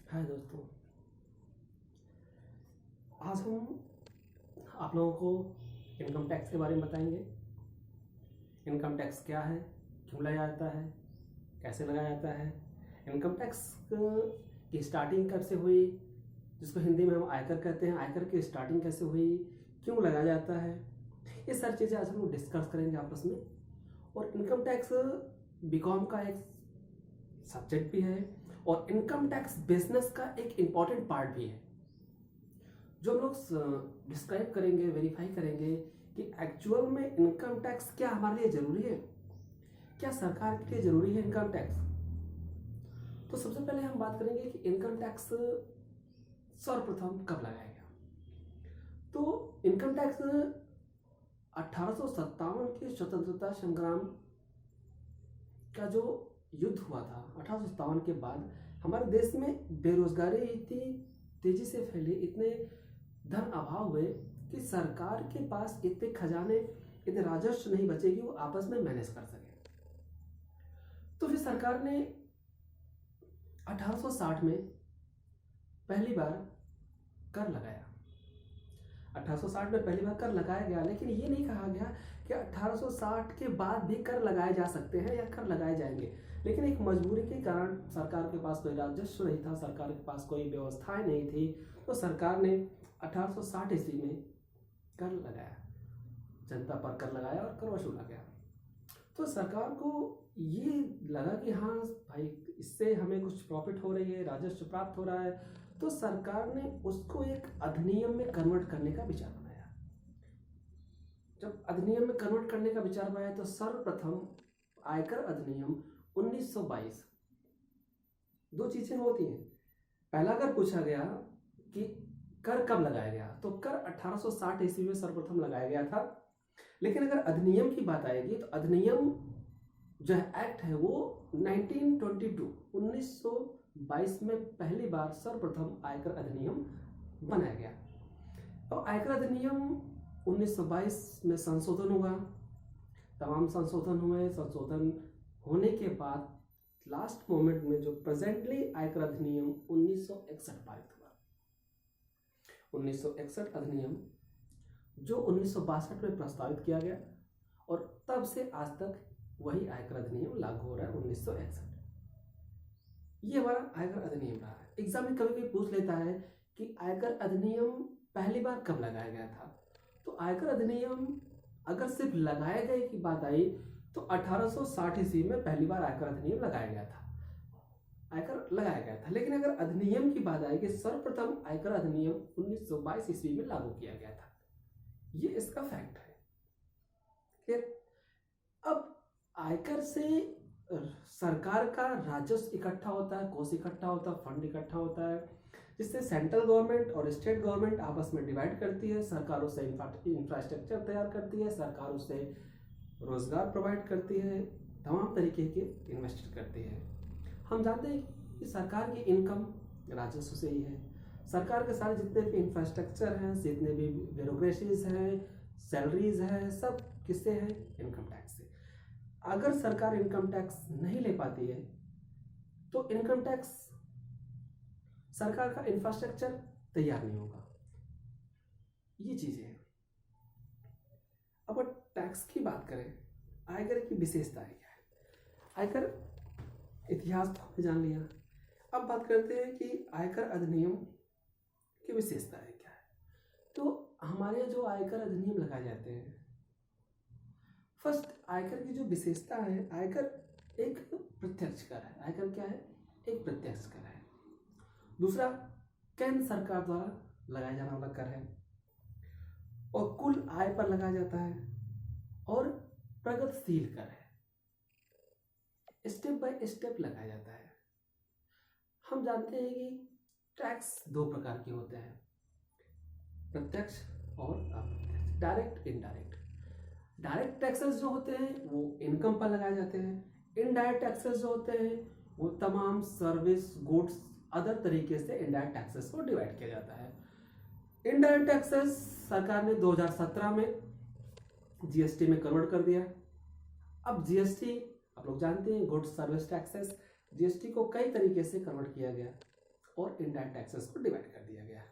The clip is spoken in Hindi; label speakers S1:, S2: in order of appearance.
S1: हाय दोस्तों, आज हम आप लोगों को इनकम टैक्स के बारे में बताएंगे। इनकम टैक्स क्या है, क्यों लगाया जाता है, कैसे लगाया जाता है, इनकम टैक्स की स्टार्टिंग कब से हुई, जिसको हिंदी में हम आयकर कहते हैं, आयकर की स्टार्टिंग कैसे हुई, क्यों लगाया जाता है, ये सारी चीज़ें आज हम डिस्कस करेंगे आपस में। और इनकम टैक्स बीकॉम का एक सब्जेक्ट भी है और इनकम टैक्स बिजनेस का एक इम्पॉर्टेंट पार्ट भी है, जो हम लोग डिस्क्राइब करेंगे, वेरीफाई करेंगे कि एक्चुअल में इनकम टैक्स क्या हमारे लिए जरूरी है, क्या सरकार के लिए जरूरी है इनकम टैक्स। तो सबसे पहले हम बात करेंगे कि इनकम टैक्स सर्वप्रथम कब लगाया गया। तो इनकम टैक्स 1857 के स्वतंत्रता संग्राम का जो युद्ध हुआ था, 1857 के बाद हमारे देश में बेरोजगारी इतनी तेजी से फैली, इतने धन अभाव हुए कि सरकार के पास इतने खजाने, इतने राजस्व नहीं बचे कि वो आपस में मैनेज कर सके। तो फिर सरकार ने 1860 में पहली बार कर लगाया। 1860 में पहली बार कर लगाया गया, लेकिन ये नहीं कहा गया कि 1860 के बाद भी कर लगाए जा सकते हैं या कर लगाए जाएंगे। लेकिन एक मजबूरी के कारण सरकार के पास कोई राजस्व नहीं था, सरकार के पास कोई व्यवस्थाएं नहीं थी, तो सरकार ने 1860 ईस्वी में कर लगाया, जनता पर कर लगाया और कर वसूला गया। तो सरकार को ये लगा कि हाँ भाई, इससे हमें कुछ प्रॉफिट हो रही है, राजस्व प्राप्त हो रहा है, तो सरकार ने उसको एक अधिनियम में कन्वर्ट करने का विचार बनाया। जब अधिनियम में कन्वर्ट करने का विचार बनाया तो सर्वप्रथम आयकर अधिनियम 1922, दो चीजें होती हैं। पहला अगर पूछा गया कि कर कब लगाया गया, तो कर 1860 ईस्वी में सर्वप्रथम लगाया गया था। लेकिन अगर अधिनियम की बात आएगी तो अधिनियम जो है एक्ट है वो 1922 में पहली बार सर्वप्रथम आयकर अधिनियम बनाया गया। और आयकर अधिनियम 1922 में संशोधन हुआ, तमाम संशोधन हुए। संशोधन होने के बाद लास्ट मोमेंट में जो प्रेजेंटली आयकर अधिनियम 1961 पारित हुआ। 1961 अधिनियम जो 1962 में प्रस्तावित किया गया और तब से आज तक वही आयकर अधिनियम लागू हो रहा है 1961। ये हमारा आयकर अधिनियम रहा है। एग्जाम में कभी कभी पूछ लेता है कि आयकर अधिनियम पहली बार कब लगाया गया था। तो आयकर अधिनियम अगर सिर्फ लगाए गए की बात आई तो 1860 ईस्वी में पहली बार आयकर अधिनियम लगाया गया था, आयकर लगाया गया था। लेकिन अगर अधिनियम की बात आएगी, सर्वप्रथम आयकर अधिनियम 1922 ईस्वी में लागू किया गया था। ये इसका फैक्ट है। फिर अब आयकर से सरकार का राजस्व इकट्ठा होता है, कोष इकट्ठा होता है, फंड इकट्ठा होता है, जिससे सेंट्रल गवर्नमेंट और स्टेट गवर्नमेंट आपस में डिवाइड करती है। सरकार उससे इंफ्रास्ट्रक्चर तैयार करती है, सरकार उससे रोजगार प्रोवाइड करती है, तमाम तरीके के इन्वेस्ट करती है। हम जानते हैं कि सरकार की इनकम राजस्व से ही है। सरकार के सारे जितने भी इंफ्रास्ट्रक्चर हैं, जितने भी ब्यूरोक्रेसीज हैं, सैलरीज हैं, सब किससे हैं? इनकम टैक्स से। अगर सरकार इनकम टैक्स नहीं ले पाती है तो इनकम टैक्स, सरकार का इंफ्रास्ट्रक्चर तैयार नहीं होगा। ये चीजें हैं। अब टैक्स की बात करें, आयकर की विशेषताएं क्या है? आयकर इतिहास तो हमने जान लिया। अब बात करते हैं कि आयकर अधिनियम की विशेषताएं क्या है। तो हमारे जो आयकर अधिनियम लगाए जाते हैं, फर्स्ट आयकर की जो विशेषता है, आयकर एक प्रत्यक्ष कर है। आयकर क्या है? एक प्रत्यक्ष कर है। दूसरा, केंद्र सरकार द्वारा लगाया जाने वाला कर है और कुल आय पर लगाया जाता है और प्रगतिशील कर है, स्टेप बाय स्टेप लगाया जाता है। हम जानते हैं कि टैक्स दो प्रकार के होते हैं, प्रत्यक्ष और अप्रत्यक्ष, डायरेक्ट, इनडायरेक्ट। डायरेक्ट टैक्सेस जो होते हैं वो इनकम पर लगाए जाते हैं। इनडायरेक्ट टैक्सेस जो होते हैं वो तमाम सर्विस, गुड्स, अदर तरीके से इनडायरेक्ट टैक्सेस को डिवाइड किया जाता है। इनडायरेक्ट टैक्सेस सरकार ने 2017 में जीएसटी में कन्वर्ट कर दिया। अब जीएसटी आप लोग जानते हैं, गुड्स सर्विस टैक्सेस, जीएसटी को कई तरीके से कन्वर्ट किया गया और इनडायरेक्ट टैक्सेस को डिवाइड कर दिया गया।